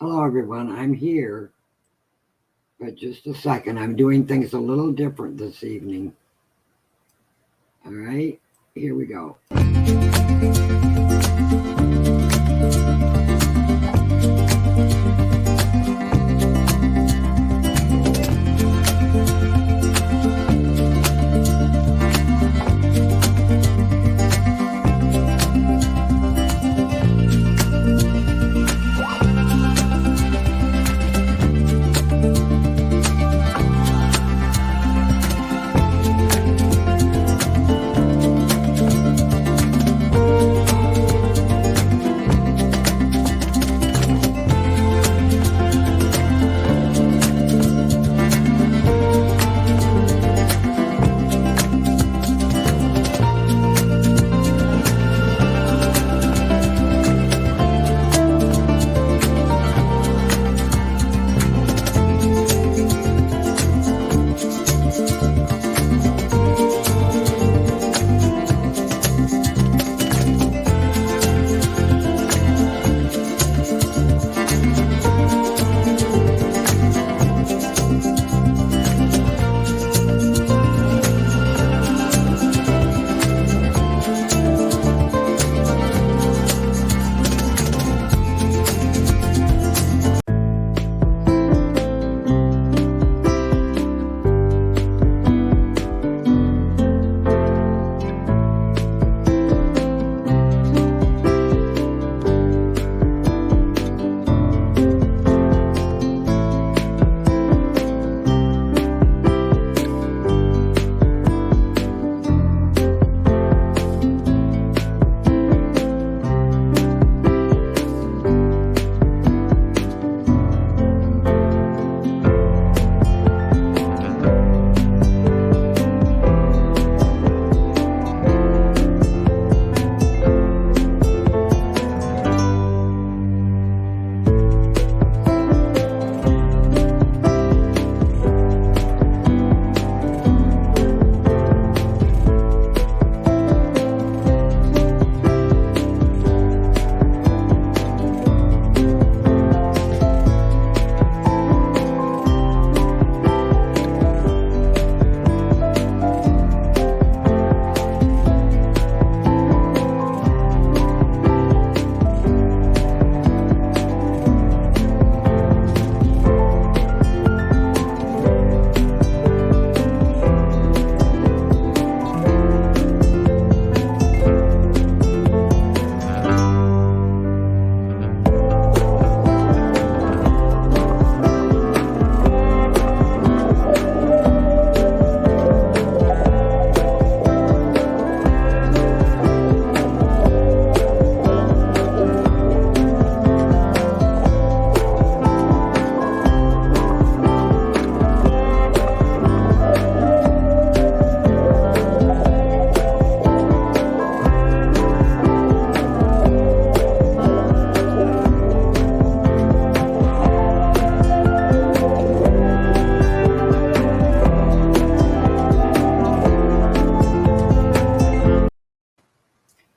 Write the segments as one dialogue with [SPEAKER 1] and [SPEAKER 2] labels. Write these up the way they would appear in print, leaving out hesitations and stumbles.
[SPEAKER 1] Hello everyone, I'm here, but just a second, I'm doing things a little different this evening. All right, here we go.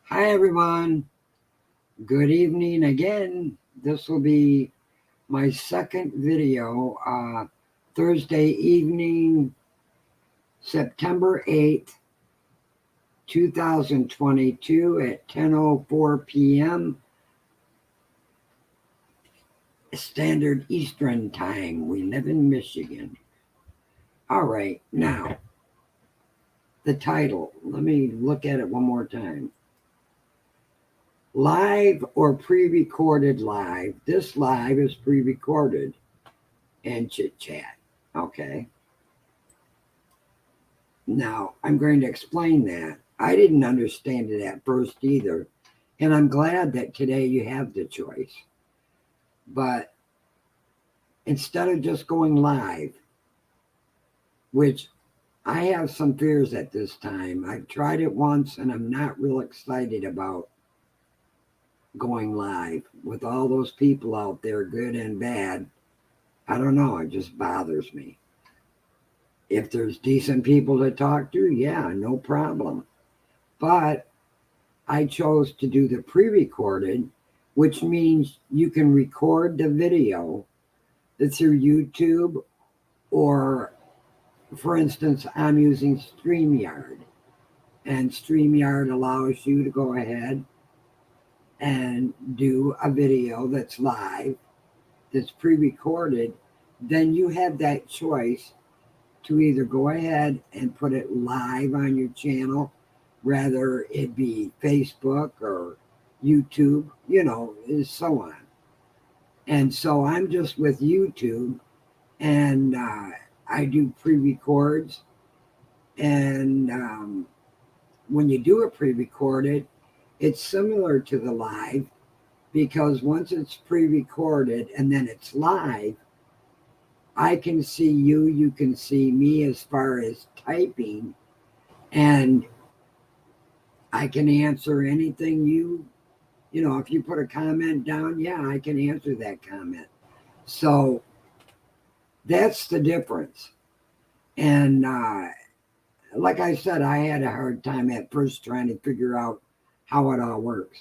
[SPEAKER 1] Hi everyone, good evening again. This will be my second video, Thursday evening, September 8th, 2022 at 10:04 p.m. Standard Eastern Time. We live in Michigan. All right, now, the title. Let me look at it one more time. Live or pre-recorded live. This live is pre-recorded and chit-chat. Okay. Now, I'm going to explain that. I didn't understand it at first either. And I'm glad that today you have the choice. But instead of just going live, which I have some fears at this time. I've tried it once and I'm not real excited about going live with all those people out there, good and bad. I don't know, it just bothers me. If there's decent people to talk to, yeah, no problem. But I chose to do the pre-recorded which means you can record the video through YouTube, or for instance, I'm using StreamYard, and StreamYard allows you to go ahead and do a video that's live, that's pre-recorded. Then you have that choice to either go ahead and put it live on your channel, whether it be Facebook or YouTube, and so on. And so I'm just with YouTube, and I do pre-records. And when you do a pre-recorded, it's similar to the live, because once it's pre-recorded and then it's live, I can see you, you can see me as far as typing, and I can answer anything if you put a comment down, yeah, I can answer that comment. So that's the difference. And like I said, I had a hard time at first trying to figure out how it all works.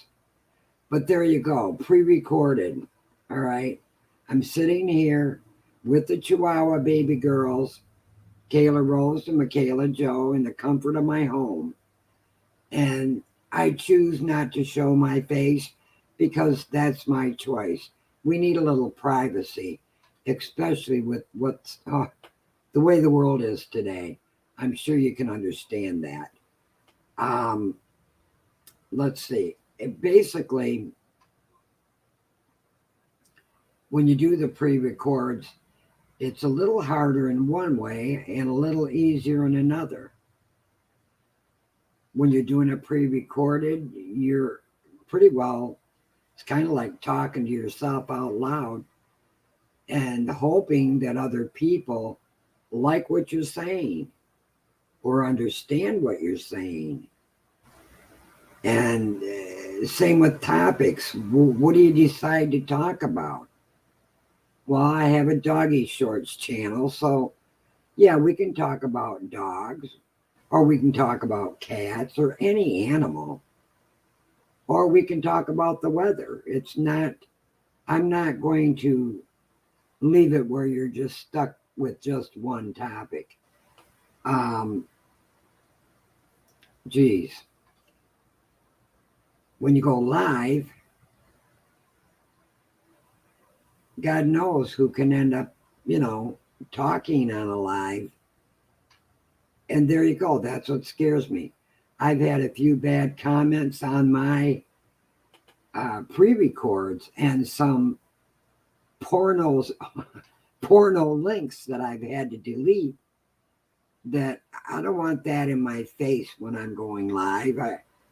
[SPEAKER 1] But there you go, pre-recorded. All right. I'm sitting here with the Chihuahua baby girls, Kayla Rose and Mickayla Joe, in the comfort of my home. And I choose not to show my face because that's my choice. We need a little privacy, especially with what's the way the world is today. I'm sure you can understand that. Let's see. Basically, when you do the pre-records, it's a little harder in one way and a little easier in another. When you're doing a pre-recorded, you're pretty well, it's kind of like talking to yourself out loud and hoping that other people like what you're saying or understand what you're saying. And same with topics. What do you decide to talk about? Well, I have a DoggieShorts channel, so yeah, we can talk about dogs, or we can talk about cats or any animal, or we can talk about the weather. I'm not going to leave it where you're just stuck with just one topic. Geez. When you go live, God knows who can end up, talking on a live. And there you go. That's what scares me. I've had a few bad comments on my pre-records and some porno links that I've had to delete, that I don't want that in my face when I'm going live.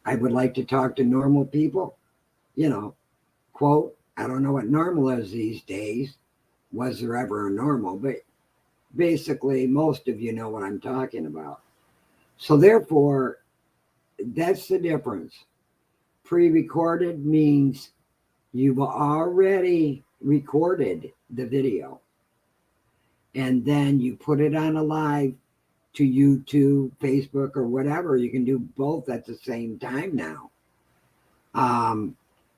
[SPEAKER 1] I would like to talk to normal people, quote, I don't know what normal is these days. Was there ever a normal? But basically, most of you know what I'm talking about. So therefore, that's the difference. Pre-recorded means you've already recorded the video, and then you put it on a live to YouTube, Facebook, or whatever. You can do both at the same time now.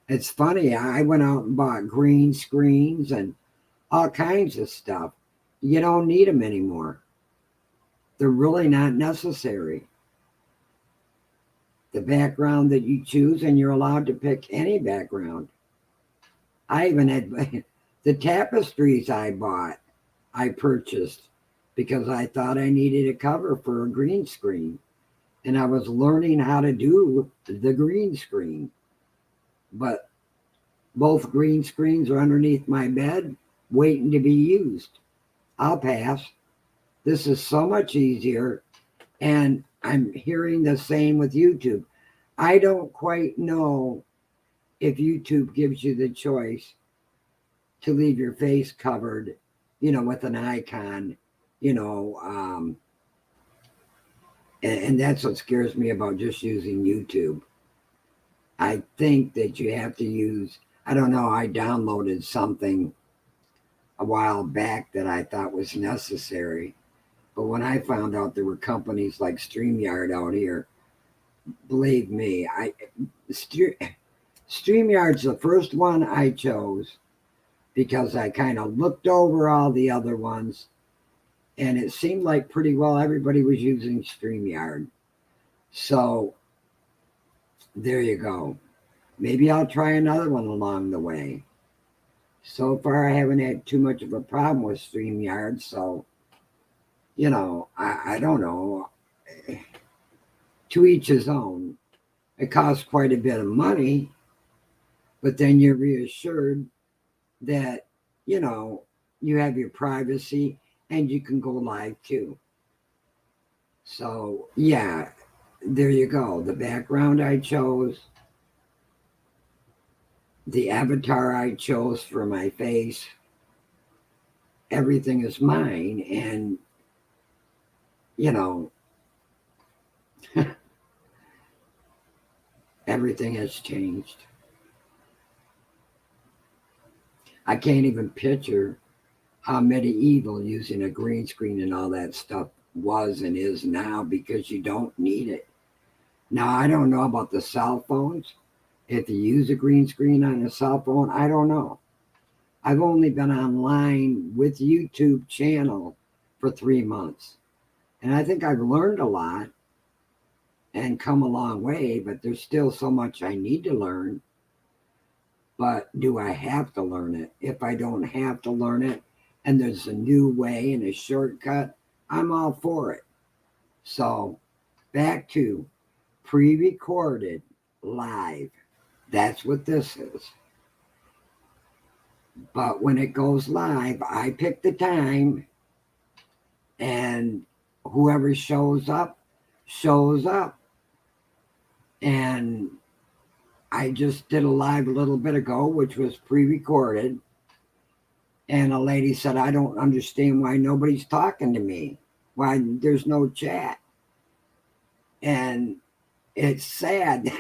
[SPEAKER 1] It's funny. I went out and bought green screens and all kinds of stuff. You don't need them anymore. They're really not necessary. The background that you choose, and you're allowed to pick any background. I even had the tapestries I purchased because I thought I needed a cover for a green screen. And I was learning how to do the green screen. But both green screens are underneath my bed, waiting to be used. I'll pass. This is so much easier. And I'm hearing the same with YouTube. I don't quite know if YouTube gives you the choice to leave your face covered, with an icon, and that's what scares me about just using YouTube. I think that you have to use, I don't know, I downloaded something a while back that I thought was necessary. But when I found out there were companies like StreamYard out here, believe me, StreamYard's the first one I chose because I kind of looked over all the other ones and it seemed like pretty well everybody was using StreamYard. So there you go. Maybe I'll try another one along the way. So far, I haven't had too much of a problem with StreamYard. So, I don't know. To each his own. It costs quite a bit of money, but then you're reassured that, you have your privacy and you can go live too. So, yeah, there you go. The background I chose, the avatar I chose for my face, everything is mine. And, you know, everything has changed. I can't even picture how medieval using a green screen and all that stuff was and is now because you don't need it. Now, I don't know about the cell phones. If you use a green screen on a cell phone, I don't know. I've only been online with YouTube channel for 3 months. And I think I've learned a lot and come a long way, but there's still so much I need to learn. But do I have to learn it? If I don't have to learn it and there's a new way and a shortcut, I'm all for it. So back to pre-recorded live. That's what this is. But when it goes live, I pick the time and whoever shows up, shows up. And I just did a live a little bit ago, which was pre-recorded. And a lady said, I don't understand why nobody's talking to me. Why there's no chat. And it's sad.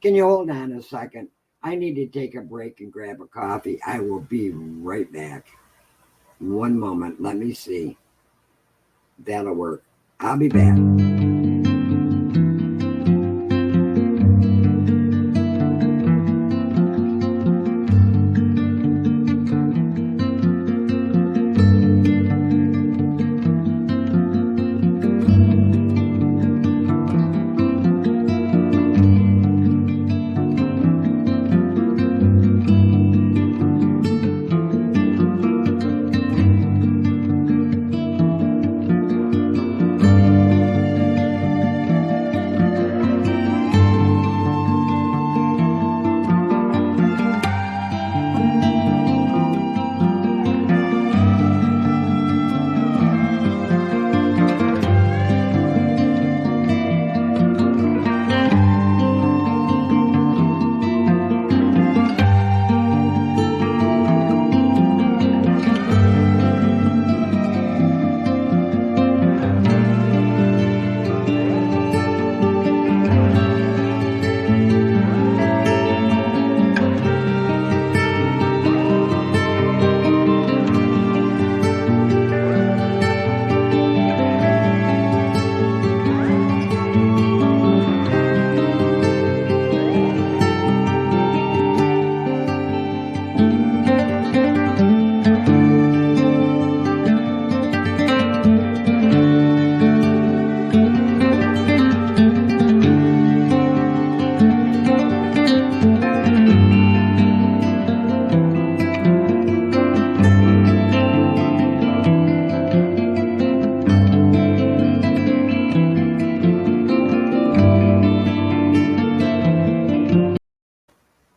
[SPEAKER 1] Can you hold on a second? I need to take a break and grab a coffee. I will be right back. One moment. Let me see. That'll work. I'll be back.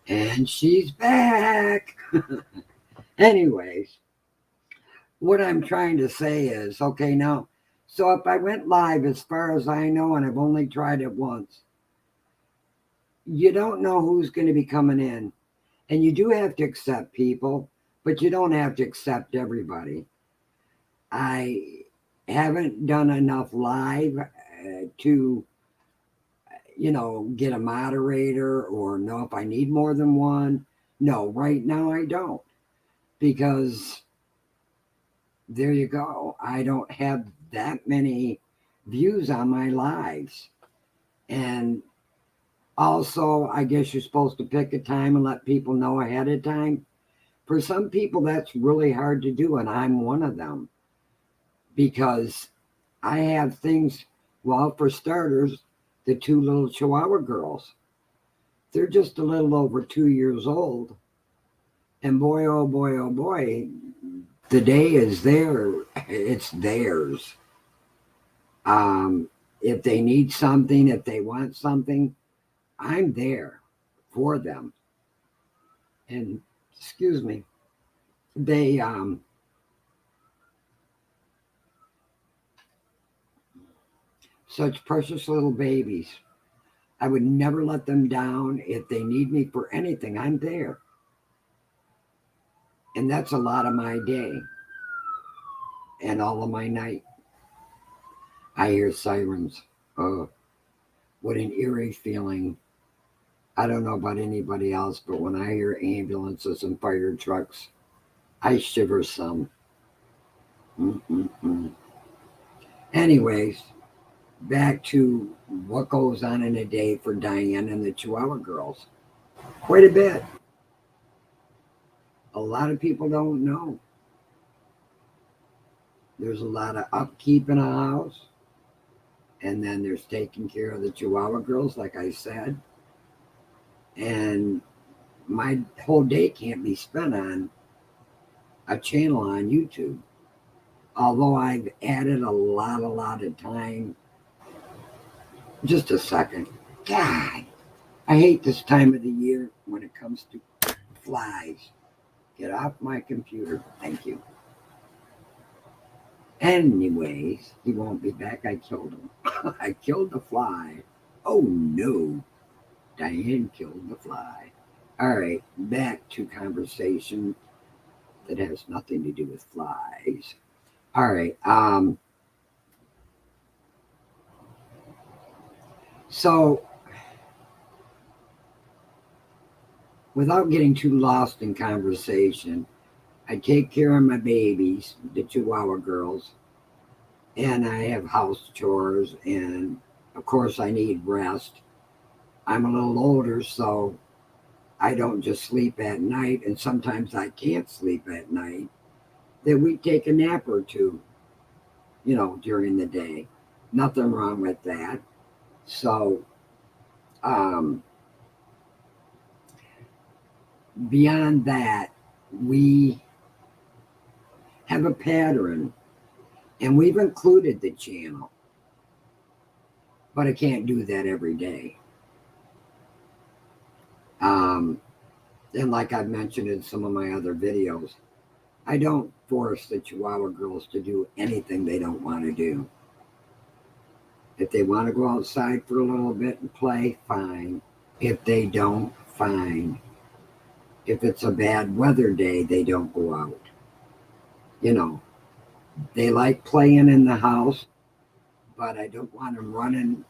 [SPEAKER 1] And she's back. Anyways, what I'm trying to say is, okay, now, so if I went live, as far as I know, and I've only tried it once, you don't know who's going to be coming in. And you do have to accept people, but you don't have to accept everybody. I haven't done enough live to, get a moderator or know if I need more than one. No, right now I don't. Because there you go. I don't have that many views on my lives. And Also, I guess you're supposed to pick a time and let people know ahead of time. For some people, that's really hard to do, and I'm one of them because I have things. Well, for starters, the two little Chihuahua girls, they're just a little over 2 years old. And boy, oh boy, oh boy, the day is there. It's theirs. If they need something, if they want something, I'm there for them. And excuse me, they such precious little babies. I would never let them down. If they need me for anything, I'm there. And that's a lot of my day and all of my night. I hear sirens. Oh, what an eerie feeling. I don't know about anybody else, but when I hear ambulances and fire trucks, I shiver some. Mm-mm-mm. Anyways, back to what goes on in a day for Diane and the Chihuahua girls. Quite a bit. A lot of people don't know. There's a lot of upkeep in a house, and then there's taking care of the Chihuahua girls, like I said. And my whole day can't be spent on a channel on YouTube. Although I've added a lot of time. Just a second. God, I hate this time of the year when it comes to flies. Get off my computer. Thank you. Anyways, he won't be back. I killed him. I killed the fly. Oh no. Diane killed the fly. All right, back to conversation that has nothing to do with flies. All right. So without getting too lost in conversation, I take care of my babies, the Chihuahua girls, and I have house chores, and of course, I need rest. I'm a little older, so I don't just sleep at night, and sometimes I can't sleep at night. That we take a nap or two, during the day. Nothing wrong with that. So, um, beyond that, we have a pattern, and we've included the channel, but I can't do that every day. Um, and like I've mentioned in some of my other videos, I don't force the Chihuahua girls to do anything they don't want to do. If they want to go outside for a little bit and play, fine. If they don't, fine. If it's a bad weather day, they don't go out. You know, they like playing in the house, but I don't want them running,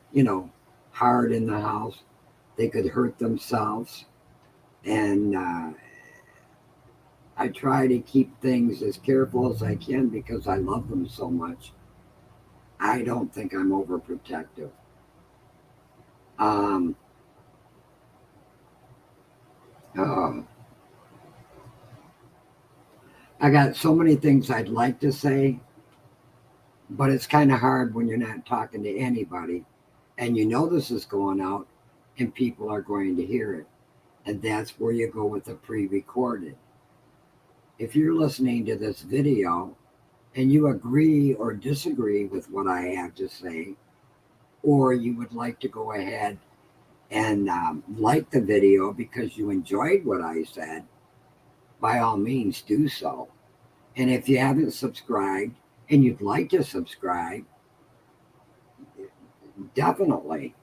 [SPEAKER 1] hard in the house. They could hurt themselves. And I try to keep things as careful as I can because I love them so much. I don't think I'm overprotective. Um, uh, I got so many things I'd like to say, but it's kind of hard when you're not talking to anybody and this is going out and people are going to hear it. And that's where you go with the pre recorded. If you're listening to this video and you agree or disagree with what I have to say, or you would like to go ahead and like the video because you enjoyed what I said, by all means do so. And if you haven't subscribed and you'd like to subscribe, definitely.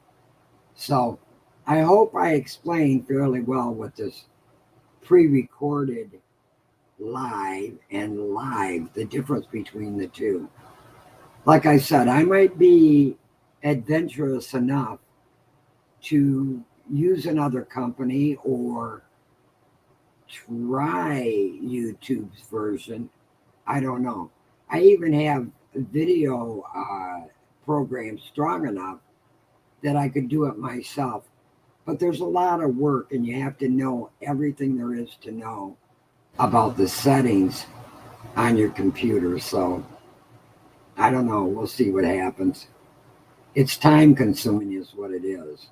[SPEAKER 1] So I hope I explained fairly well what this pre-recorded live and live, the difference between the two. Like I said, I might be adventurous enough to use another company or try YouTube's version. I don't know. I even have video programs strong enough that I could do it myself. But there's a lot of work, and you have to know everything there is to know about the settings on your computer. So I don't know. We'll see what happens. It's time consuming, is what it is.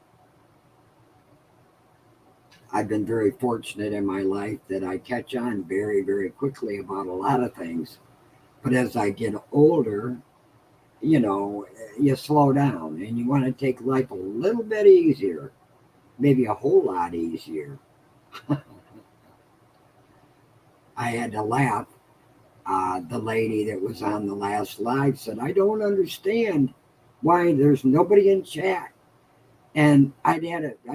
[SPEAKER 1] I've been very fortunate in my life that I catch on very, very quickly about a lot of things. But as I get older, you know, you slow down and you want to take life a little bit easier, maybe a whole lot easier. I had to laugh. The lady that was on the last live said, I don't understand why there's nobody in chat. And I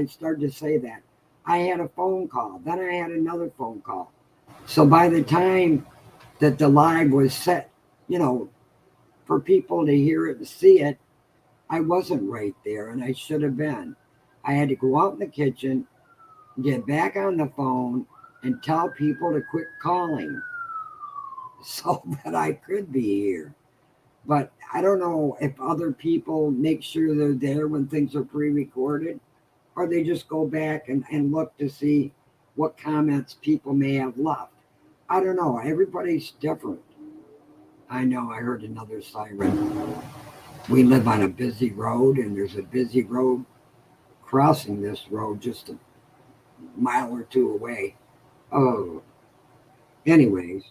[SPEAKER 1] started to say that. I had a phone call, then I had another phone call. So by the time that the live was set, you know, for people to hear it and see it, I wasn't right there and I should have been. I had to go out in the kitchen, get back on the phone, and tell people to quit calling so that I could be here. But I don't know if other people make sure they're there when things are pre recorded, or they just go back and look to see what comments people may have left. I don't know. Everybody's different. I know I heard another siren. We live on a busy road, and there's a busy road crossing this road just a mile or two away. Oh, anyways,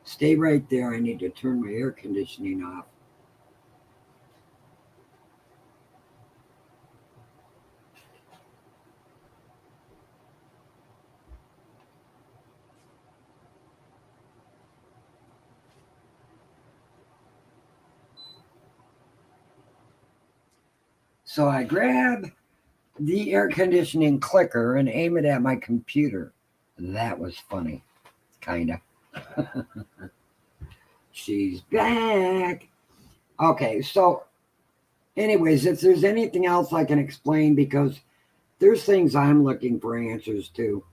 [SPEAKER 1] stay right there. I need to turn my air conditioning off. So I grab the air conditioning clicker and aim it at my computer. That was funny, kinda. She's back. Okay, so anyways, if there's anything else I can explain, because there's things I'm looking for answers to.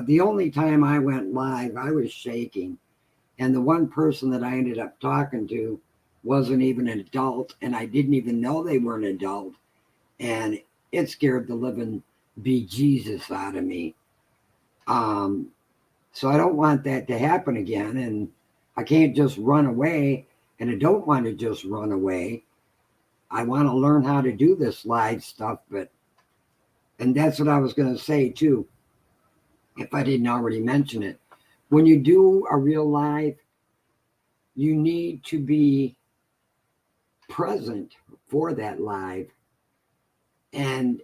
[SPEAKER 1] The only time I went live, I was shaking, and the one person that I ended up talking to wasn't even an adult, and I didn't even know they were an adult, and it scared the living bejesus out of me. Um, so I don't want that to happen again, and I can't just run away, and I don't want to just run away. I want to learn how to do this live stuff, and that's what I was going to say too, if I didn't already mention it. When you do a real live, you need to be present for that live. And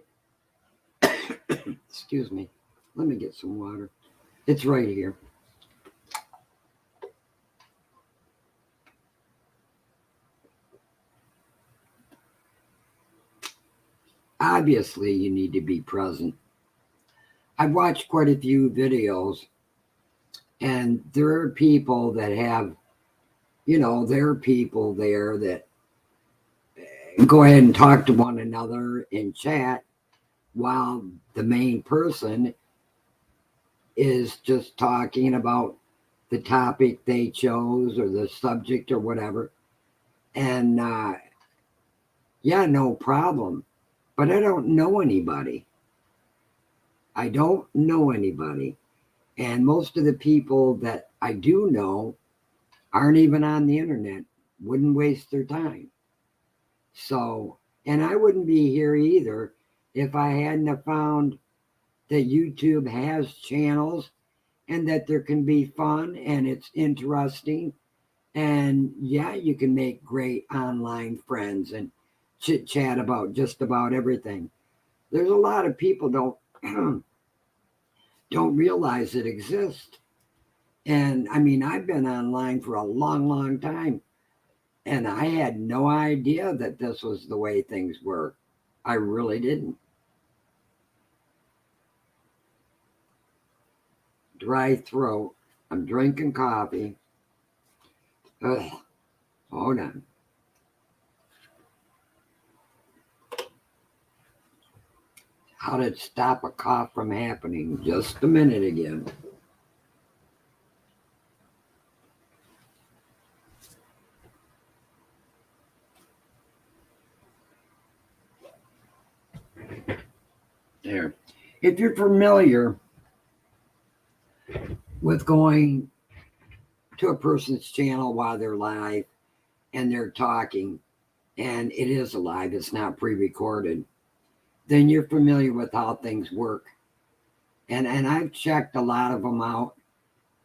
[SPEAKER 1] excuse me, let me get some water. It's right here. Obviously, you need to be present. I've watched quite a few videos, and there are people that have, there are people there that go ahead and talk to one another in chat while the main person is just talking about the topic they chose or the subject or whatever. And yeah, no problem. But I don't know anybody. I don't know anybody. And most of the people that I do know aren't even on the internet, wouldn't waste their time. So, and I wouldn't be here either if I hadn't have found that YouTube has channels and that there can be fun and it's interesting. And yeah, you can make great online friends and chit chat about just about everything. There's a lot of people don't don't realize it exists. And I mean, I've been online for a long, long time, and I had no idea that this was the way things were. I really didn't. Dry throat. I'm drinking coffee. Ugh, hold on. How to stop a cough from happening? Just a minute again. There. If you're familiar with going to a person's channel while they're live and they're talking, and it is live, it's not pre-recorded, then you're familiar with how things work. And I've checked a lot of them out.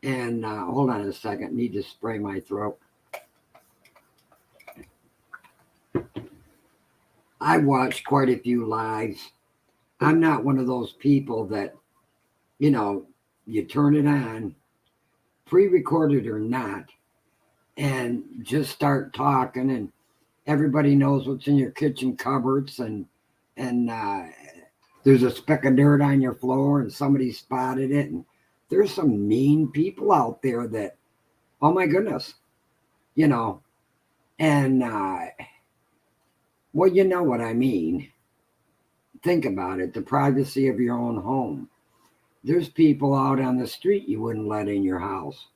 [SPEAKER 1] And hold on a second, need to spray my throat. I watched quite a few lives. I'm not one of those people that, you turn it on, pre-recorded or not, and just start talking, and everybody knows what's in your kitchen cupboards, and there's a speck of dirt on your floor and somebody spotted it, and there's some mean people out there that, oh my goodness, and well, you know what I mean. Think about it, the privacy of your own home. There's people out on the street you wouldn't let in your house.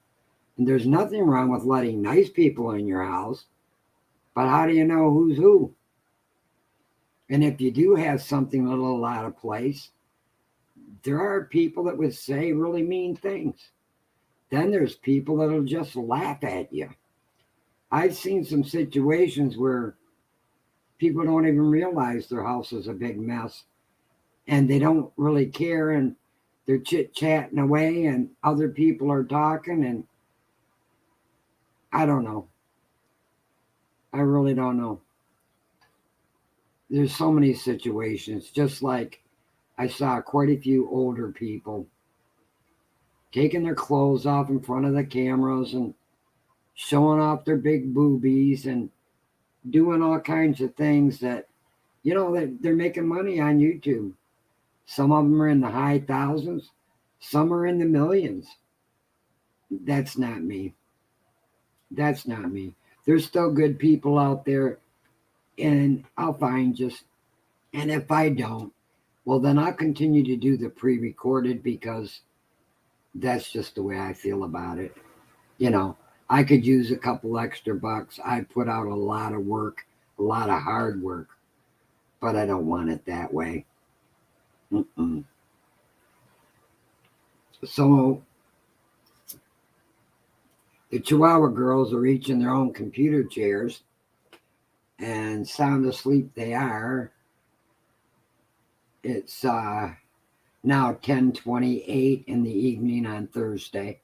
[SPEAKER 1] And there's nothing wrong with letting nice people in your house, but how do you know who's who? And if you do have something a little out of place, there are people that would say really mean things. Then there's people that'll just laugh at you. I've seen some situations where people don't even realize their house is a big mess and they don't really care, and they're chit-chatting away and other people are talking, and I don't know. I really don't know. There's so many situations, just like I saw quite a few older people taking their clothes off in front of the cameras and showing off their big boobies and doing all kinds of things that, that they're making money on YouTube. Some of them are in the high thousands, some are in the millions. That's not me. That's not me. There's still good people out there, and I'll find just, and if I don't, well, then I'll continue to do the pre-recorded, because that's just the way I feel about it. I could use a couple extra bucks. I put out a lot of work, a lot of hard work, but I don't want it that way. So the Chihuahua girls are each in their own computer chairs, and sound asleep they are. It's now 10:28 in the evening on Thursday.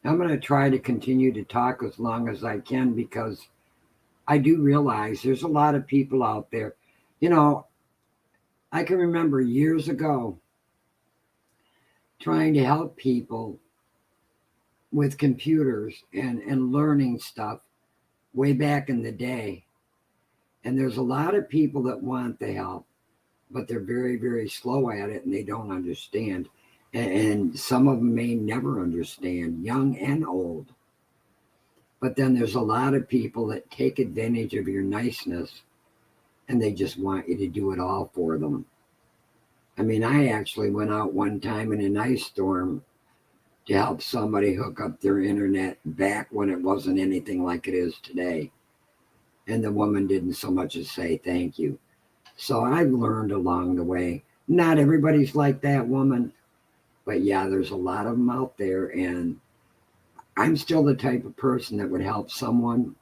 [SPEAKER 1] I'm going to try to continue to talk as long as I can, because I do realize there's a lot of people out there. I can remember years ago trying to help people with computers and learning stuff way back in the day. And there's a lot of people that want the help, but they're very, very slow at it and they don't understand. And some of them may never understand, young and old. But then there's a lot of people that take advantage of your niceness and they just want you to do it all for them. I mean, I actually went out one time in an ice storm to help somebody hook up their internet back when it wasn't anything like it is today. And the woman didn't so much as say thank you. So I've learned along the way. Not everybody's like that woman, but yeah, there's a lot of them out there. And I'm still the type of person that would help someone,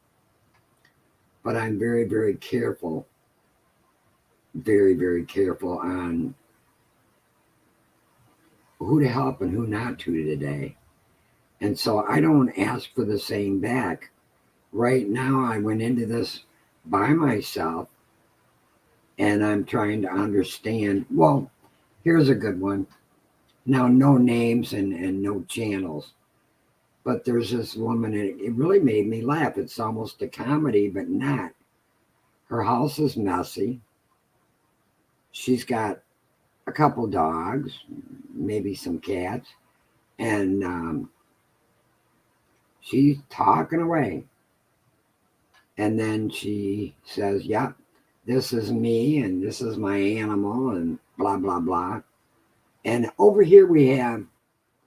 [SPEAKER 1] but I'm very, very careful, very, very careful on who to help and who not to today. And so I don't ask for the same back. Right now, I went into this by myself, and I'm trying to understand. Well, here's a good one. Now, no names and no channels, but there's this woman, and it really made me laugh. It's almost a comedy, but not. Her house is messy. She's got a couple dogs, maybe some cats, and she's talking away. And then she says, yep, this is me and this is my animal and blah, blah, blah. And over here we have,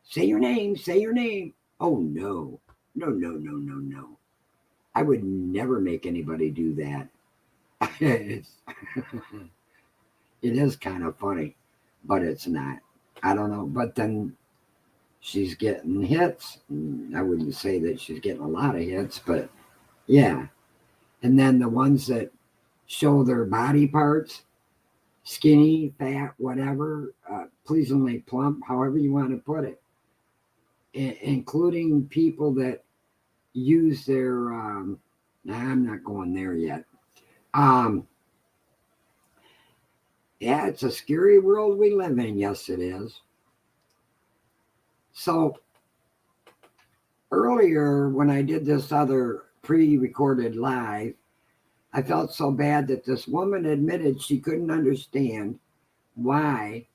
[SPEAKER 1] say your name, say your name. Oh, no. I would never make anybody do that. it's, it is kind of funny, but it's not. I don't know. But then she's getting hits. I wouldn't say that she's getting a lot of hits, but yeah. And then the ones that show their body parts, skinny, fat, whatever, pleasingly plump, however you want to put it, including people that use their, I'm not going there yet. Yeah, it's a scary world we live in. Yes, it is. So earlier when I did this other pre-recorded live, I felt so bad that this woman admitted she couldn't understand why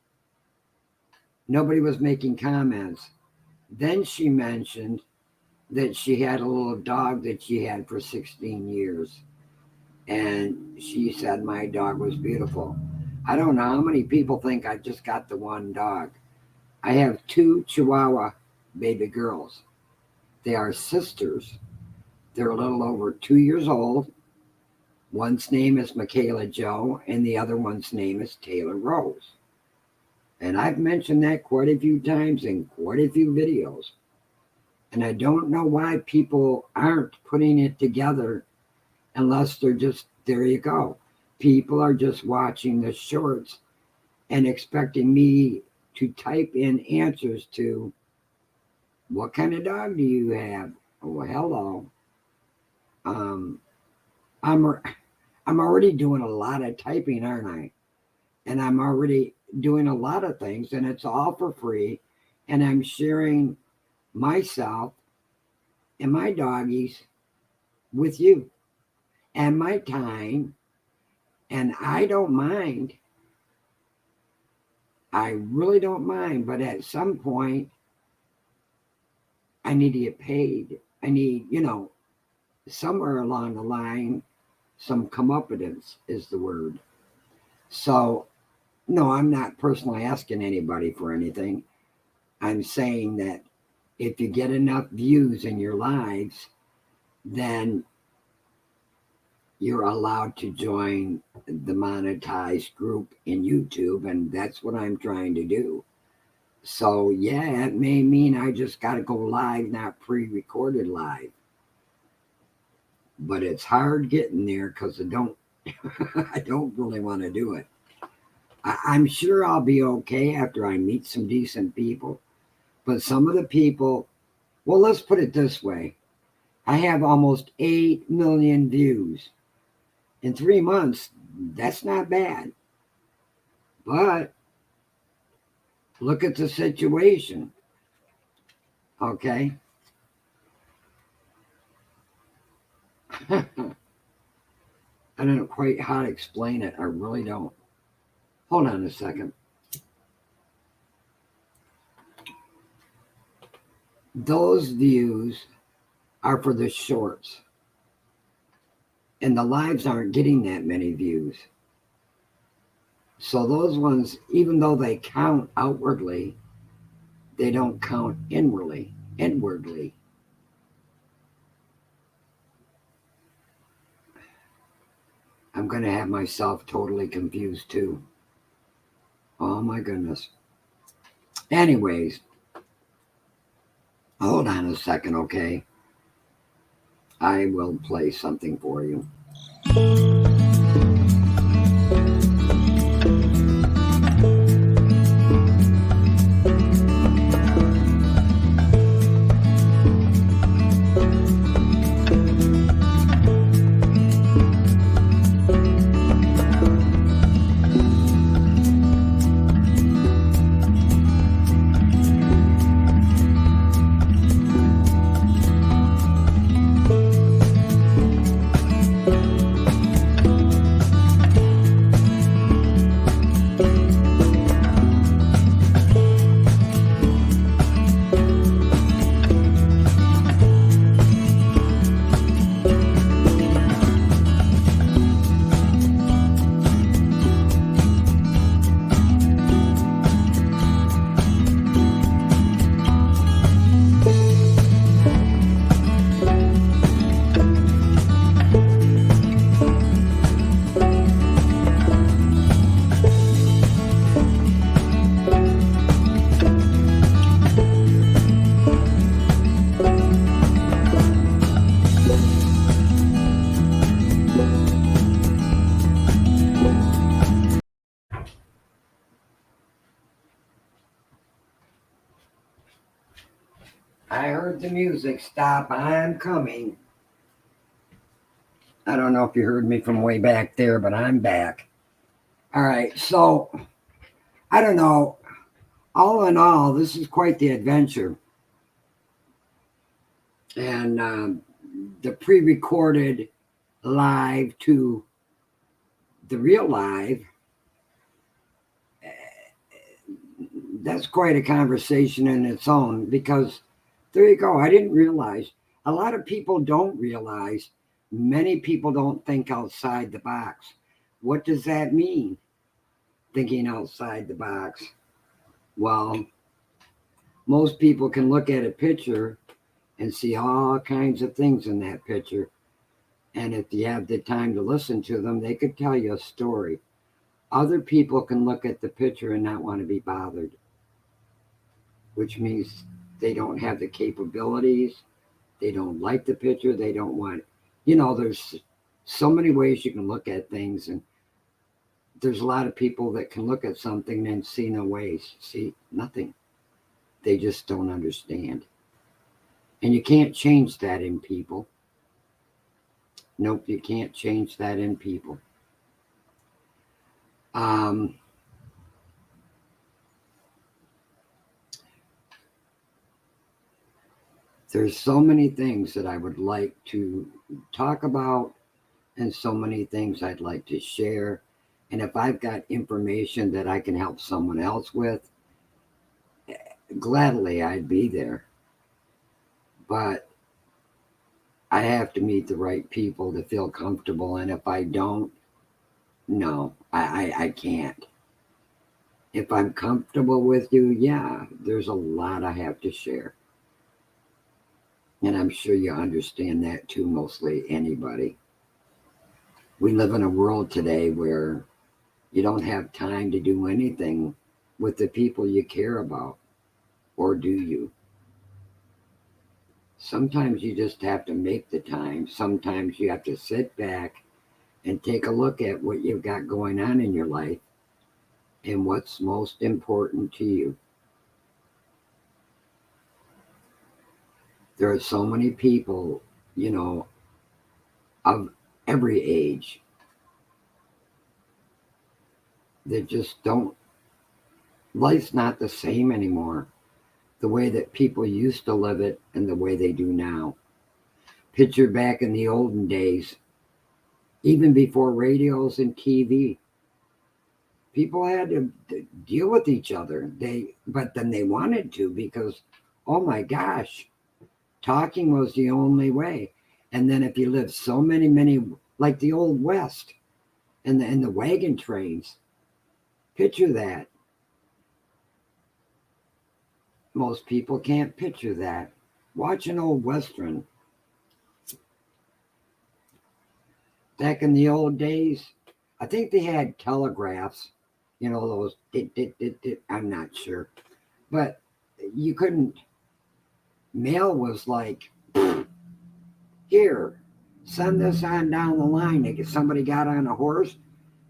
[SPEAKER 1] nobody was making comments. Then she mentioned that she had a little dog that she had for 16 years. And she said my dog was beautiful. I don't know how many people think I just got the one dog. I have 2 chihuahua baby girls. They are sisters. They're a little over 2 years old. One's name is Mickayla Joe, and the other one's name is Taylor Rose. And I've mentioned that quite a few times in quite a few videos. And I don't know why people aren't putting it together unless they're just, there you go. People are just watching the shorts and expecting me to type in answers to, what kind of dog do you have? Oh, hello. I'm already doing a lot of typing, aren't I? And I'm already doing a lot of things, and it's all for free. And I'm sharing myself and my doggies with you and my time. And I don't mind. I really don't mind. But at some point, I need to get paid. I need, somewhere along the line, some comeuppance is the word. So, no, I'm not personally asking anybody for anything. I'm saying that if you get enough views in your lives, then you're allowed to join the monetized group in YouTube, and that's what I'm trying to do. So, yeah, it may mean I just got to go live, not pre-recorded live. But it's hard getting there because I don't really want to do it. I'm sure I'll be okay after I meet some decent people. But some of the people, well, let's put it this way. I have almost 8 million views. In 3 months, that's not bad. But look at the situation. Okay? I don't know quite how to explain it. I really don't. Hold on a second. Those views are for the shorts. And the lives aren't getting that many views. So those ones, even though they count outwardly, they don't count inwardly. I'm going to have myself totally confused too. Oh my goodness. Anyways, hold on a second, okay? I will play something for you. I heard the music stop. I'm coming. I don't know if you heard me from way back there, but I'm back. All right. So, I don't know. All in all, this is quite the adventure. And the pre recorded live to the real live, that's quite a conversation in its own because there you go. I didn't realize. A lot of people don't realize. Many people don't think outside the box. What does that mean? Thinking outside the box. Well, most people can look at a picture and see all kinds of things in that picture. And if you have the time to listen to them, they could tell you a story. Other people can look at the picture and not want to be bothered, which means they don't have the capabilities. They don't like the picture. They don't want it. There's so many ways you can look at things. And there's a lot of people that can look at something and see no ways, see nothing. They just don't understand. And you can't change that in people. Nope, you can't change that in people. There's so many things that I would like to talk about and so many things I'd like to share. And if I've got information that I can help someone else with, gladly I'd be there. But I have to meet the right people to feel comfortable. And if I don't, no, I can't. If I'm comfortable with you, yeah, there's a lot I have to share. And I'm sure you understand that too, mostly anybody. We live in a world today where you don't have time to do anything with the people you care about, or do you? Sometimes you just have to make the time. Sometimes you have to sit back and take a look at what you've got going on in your life and what's most important to you. There are so many people, of every age that just don't, life's not the same anymore. The way that people used to live it and the way they do now. Picture back in the olden days, even before radios and TV, people had to deal with each other. But then they wanted to because, oh my gosh, talking was the only way. And then if you lived so many, like the old West and the wagon trains, picture that. Most people can't picture that. Watch an old Western. Back in the old days, I think they had telegraphs, those dit. I'm not sure. But you couldn't, mail was like, here, send this on down the line. Somebody got on a horse,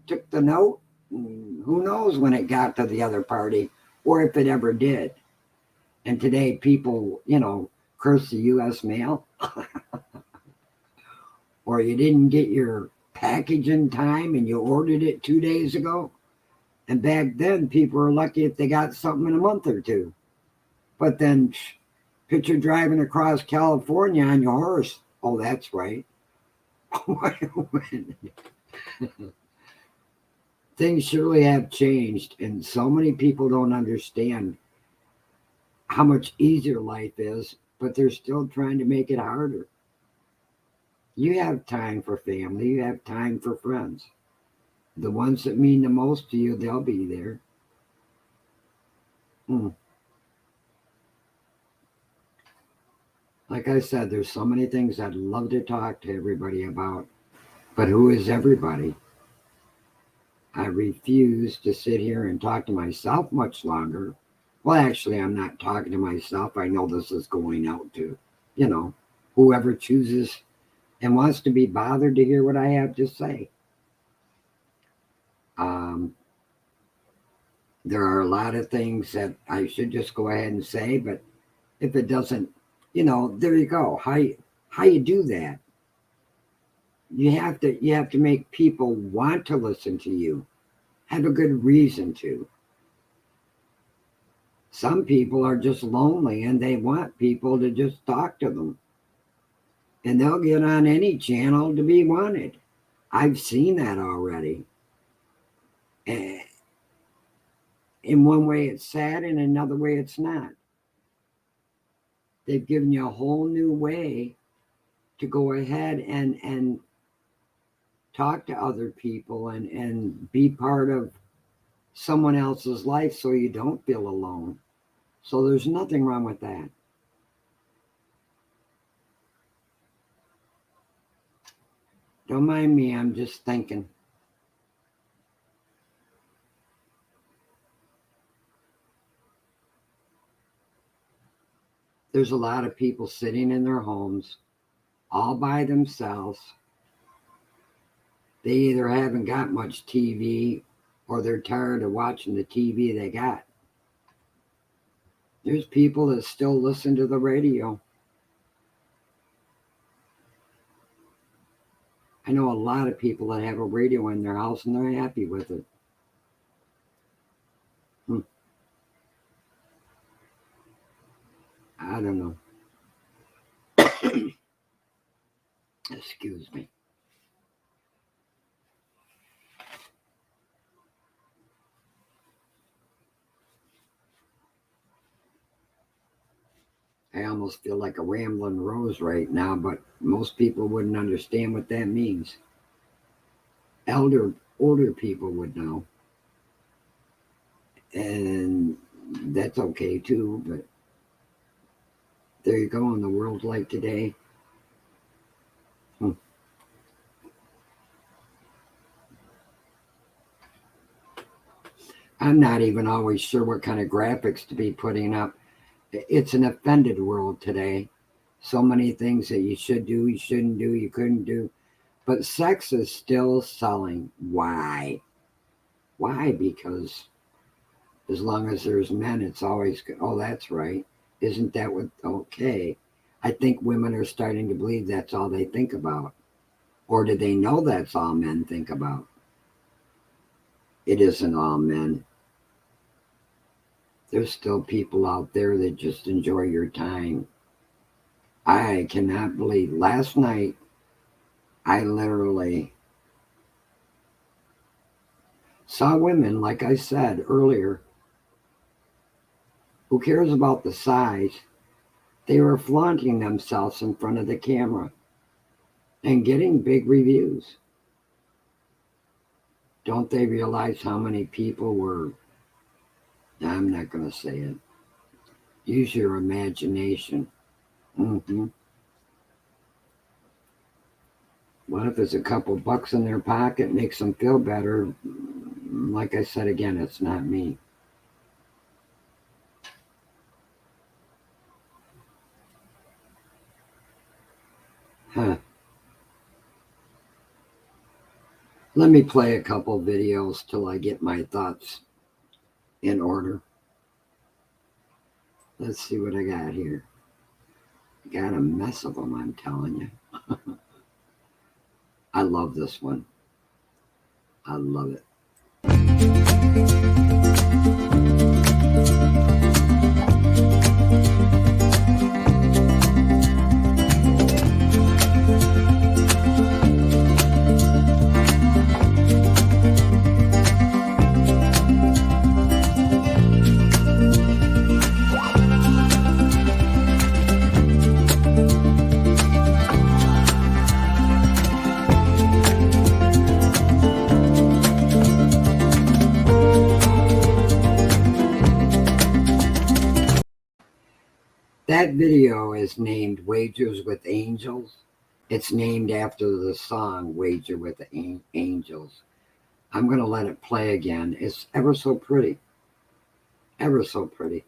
[SPEAKER 1] took the note, who knows when it got to the other party or if it ever did. And today people, curse the U.S. mail or you didn't get your package in time and you ordered it 2 days ago. And back then, people were lucky if they got something in a month or two. But then, picture driving across California on your horse. Oh, that's right. Things surely have changed, and so many people don't understand how much easier life is, but they're still trying to make it harder. You have time for family, you have time for friends. The ones that mean the most to you, they'll be there. Like I said, there's so many things I'd love to talk to everybody about, but who is everybody? I refuse to sit here and talk to myself much longer. Well, actually, I'm not talking to myself. I know this is going out to, whoever chooses and wants to be bothered to hear what I have to say. There are a lot of things that I should just go ahead and say, but if it doesn't there you go. How you do that? You have to make people want to listen to you, have a good reason to. Some people are just lonely and they want people to just talk to them. And they'll get on any channel to be wanted. I've seen that already. And in one way it's sad, and another way it's not. They've given you a whole new way to go ahead and talk to other people and be part of someone else's life so you don't feel alone. So there's nothing wrong with that. Don't mind me, I'm just thinking. There's a lot of people sitting in their homes all by themselves. They either haven't got much TV or they're tired of watching the TV they got. There's people that still listen to the radio. I know a lot of people that have a radio in their house and they're happy with it. I don't know. Excuse me. I almost feel like a rambling rose right now, but most people wouldn't understand what that means. Older people would know. And that's okay too, but there you go in the world like today. I'm not even always sure what kind of graphics to be putting up. It's an offended world today. So many things that you should do, you shouldn't do, you couldn't do. But sex is still selling. Why? Why? Because as long as there's men, it's always good. Oh, that's right. Isn't that what? Okay. I think women are starting to believe that's all they think about. Or do they know that's all men think about? It isn't all men. There's still people out there that just enjoy your time. I cannot believe. Last night, I literally saw women, like I said earlier, who cares about the size? They were flaunting themselves in front of the camera and getting big reviews. Don't they realize how many people were... I'm not going to say it. Use your imagination. What if it's a couple bucks in their pocket, makes them feel better? Like I said again, it's not me. Let me play a couple videos till I get my thoughts in order. Let's see what I got here. Got a mess of them, I'm telling you. I love this one. I love it. That video is named Wagers with Angels. It's named after the song Wager with the Angels. I'm going to let it play again. It's ever so pretty. Ever so pretty.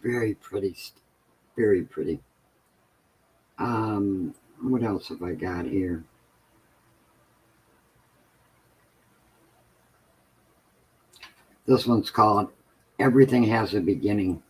[SPEAKER 1] Very pretty. Very pretty. What else have I got here? This one's called Everything Has a Beginning.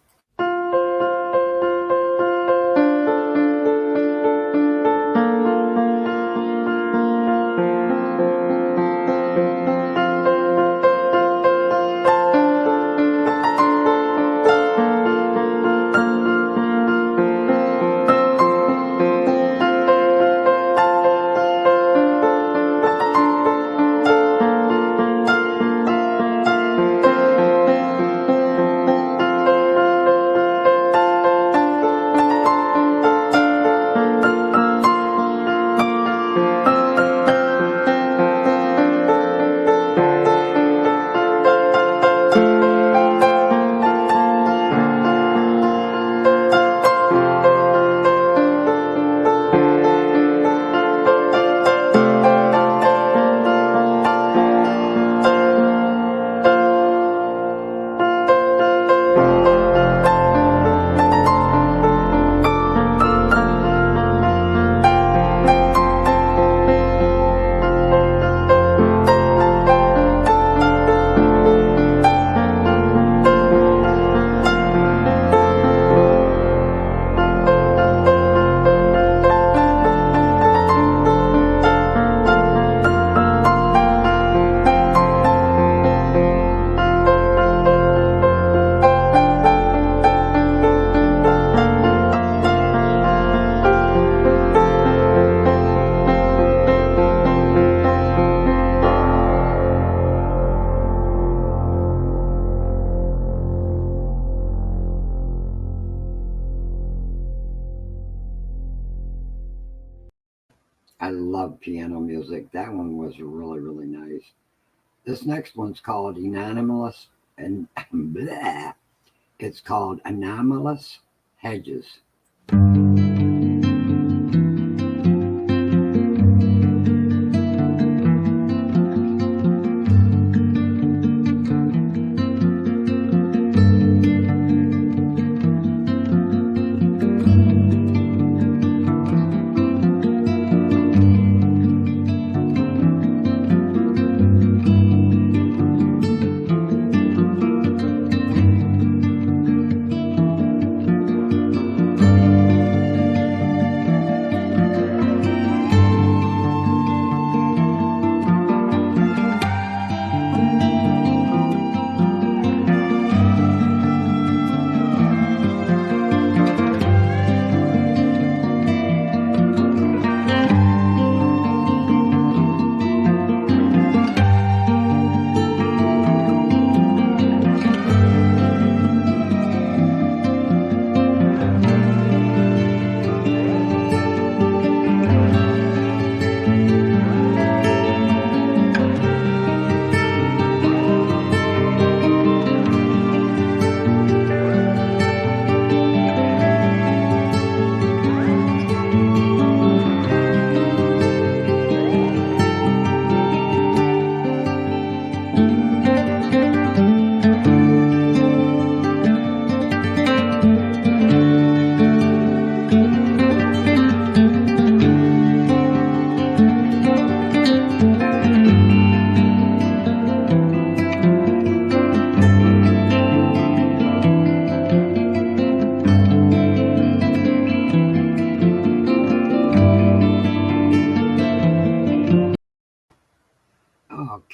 [SPEAKER 1] I love piano music. That one was really, really nice. This next one's called Anonymous, and bleh, it's called Anomalous Hedges.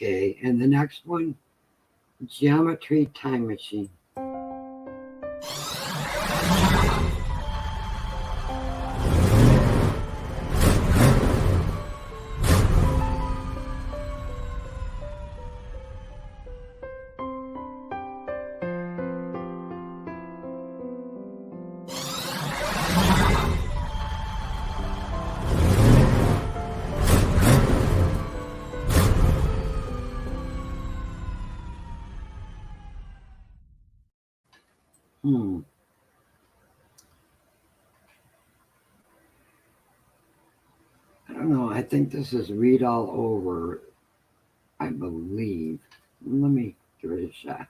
[SPEAKER 1] Okay, and the next one, Geometry Time Machine. I don't know. I think this is Read All Over, I believe. Let me give it a shot.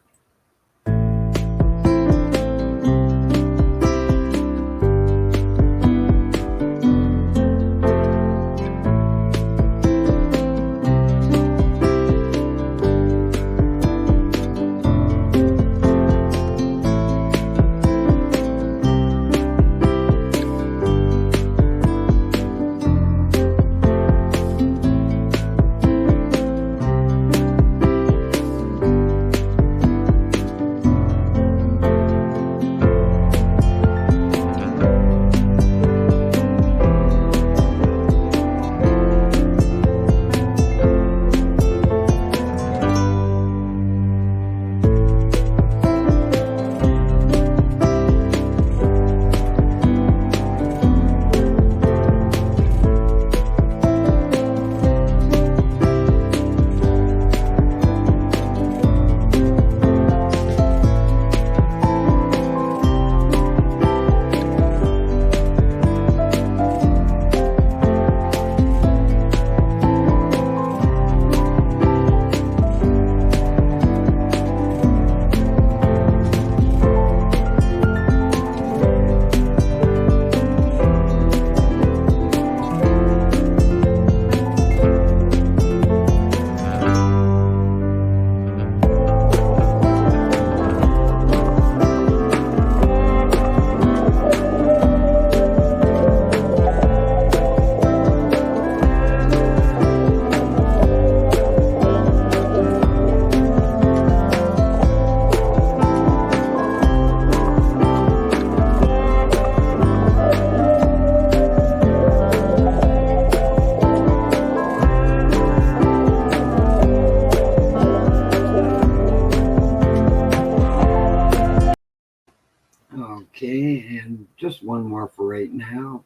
[SPEAKER 1] Okay, and just one more for right now.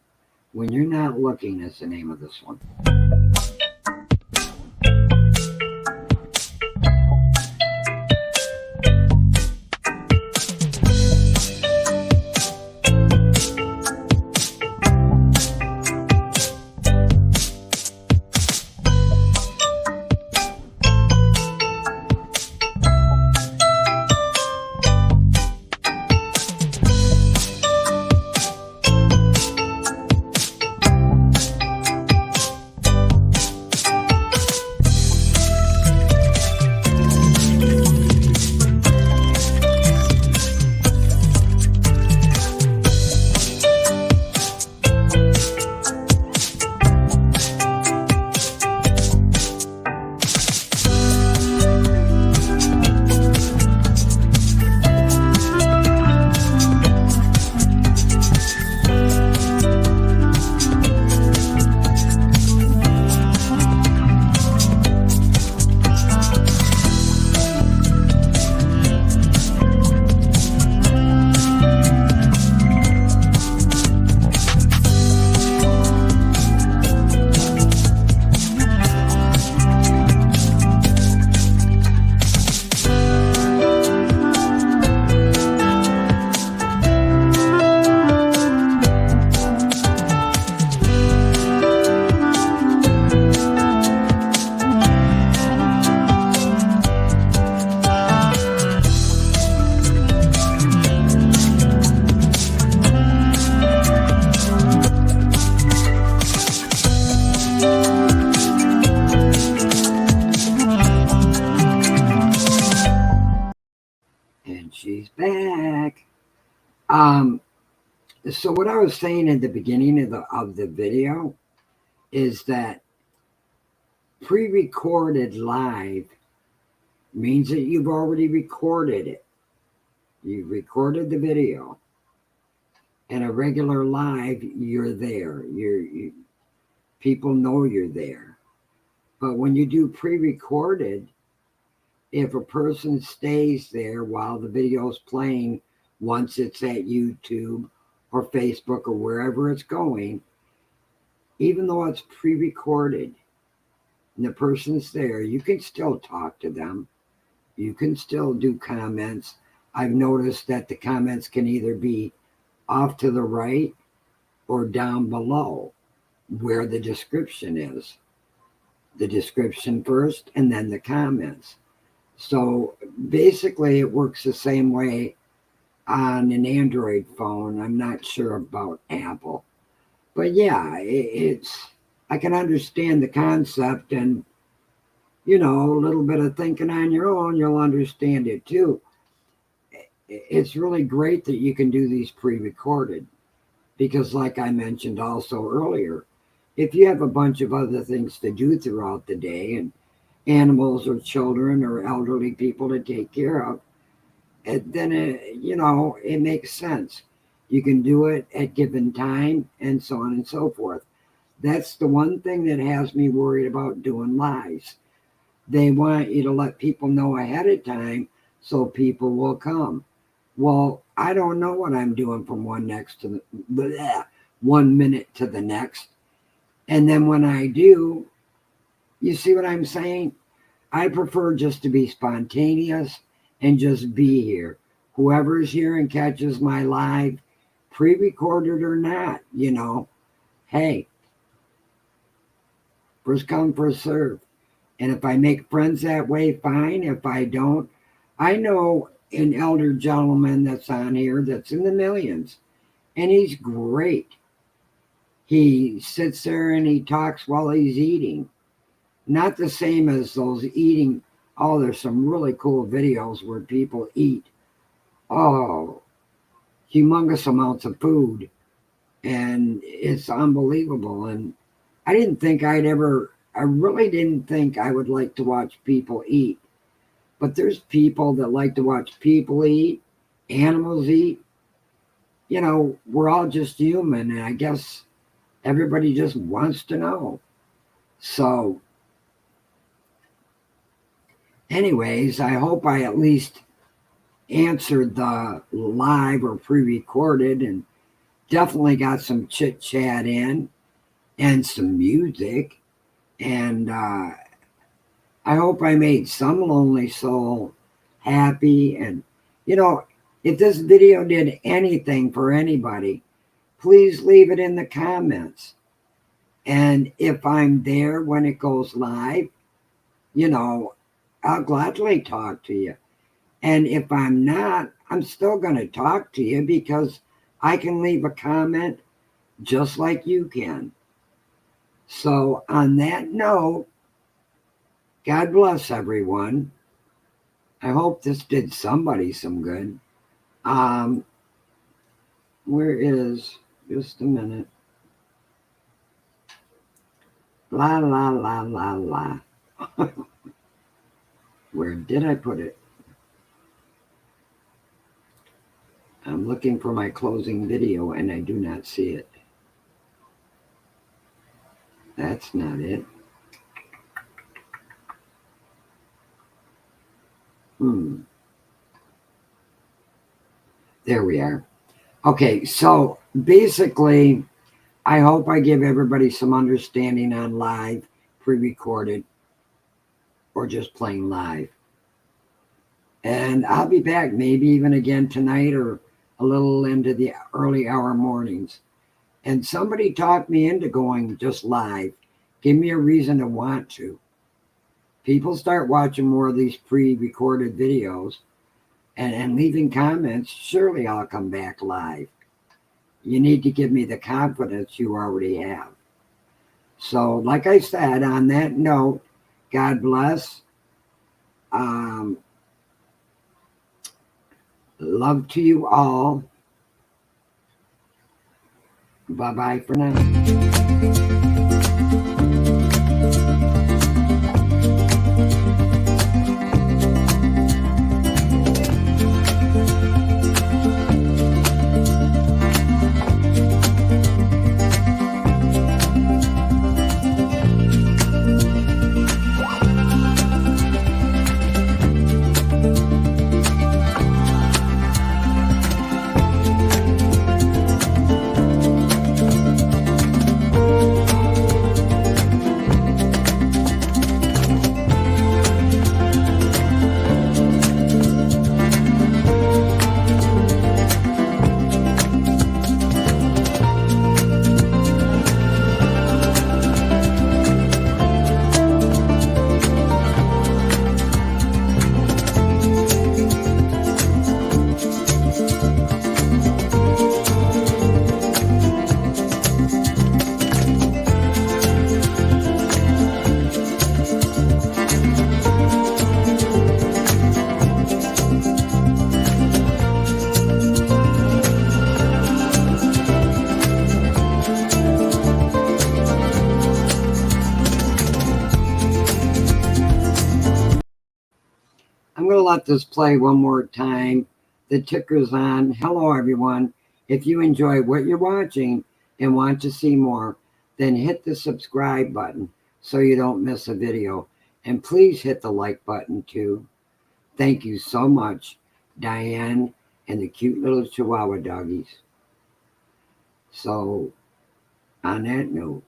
[SPEAKER 1] When you're not looking is the name of this one. And she's back. So what I was saying at the beginning of the video is that pre-recorded live means that you've already recorded it. You recorded the video. And a regular live, you're there. People know you're there. But when you do pre-recorded, if a person stays there while the video is playing, once it's at YouTube or Facebook or wherever it's going, even though it's pre-recorded and the person's there, you can still talk to them. You can still do comments. I've noticed that the comments can either be off to the right or down below where the description is. The description first and then the comments. So basically it works the same way on an Android phone. I'm not sure about Apple. But yeah, I can understand the concept, and a little bit of thinking on your own, you'll understand it too. It's really great that you can do these pre-recorded because, like I mentioned also earlier, if you have a bunch of other things to do throughout the day and animals or children or elderly people to take care of, then it makes sense. You can do it at given time and so on and so forth. That's the one thing that has me worried about doing lives. They want you to let people know ahead of time so people will come. Well, I don't know what I'm doing from 1 minute to the next. And then when I do, you see what I'm saying? I prefer just to be spontaneous and just be here. Whoever's here and catches my live, pre-recorded or not, hey, first come, first serve. And if I make friends that way, fine. If I don't, I know an elder gentleman that's on here that's in the millions, and he's great. He sits there and he talks while he's eating. Not the same as those eating. Oh, there's some really cool videos where people eat, humongous amounts of food. And it's unbelievable. And I really didn't think I would like to watch people eat. But there's people that like to watch people eat, animals eat. We're all just human, and I guess everybody just wants to know. So, anyways, I hope I at least answered the live or pre-recorded, and definitely got some chit chat in and some music. And I hope I made some lonely soul happy. And, you know, if this video did anything for anybody, please leave it in the comments. And if I'm there when it goes live, you know, I'll gladly talk to you. And if I'm not, I'm still going to talk to you, because I can leave a comment just like you can. So on that note, God bless everyone. I hope this did somebody some good. Where is, just a minute. La, la, la, la, la. Where did I put it? I'm looking for my closing video and I do not see it. That's not it. There we are. Okay, so basically, I hope I give everybody some understanding on live, pre-recorded, or just plain live. And I'll be back maybe even again tonight or a little into the early hour mornings. And somebody talked me into going just live. Give me a reason to want to. People start watching more of these pre-recorded videos and leaving comments. Surely I'll come back live. You need to give me the confidence you already have. So like I said, on that note, God bless. Love to you all. Bye-bye for now. I'm going to let this play one more time. The ticker's on. Hello, everyone. If you enjoy what you're watching and want to see more, then hit the subscribe button so you don't miss a video. And please hit the like button too. Thank you so much, Diane and the cute little chihuahua doggies. So, on that note.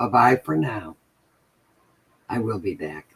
[SPEAKER 1] Bye-bye for now. I will be back.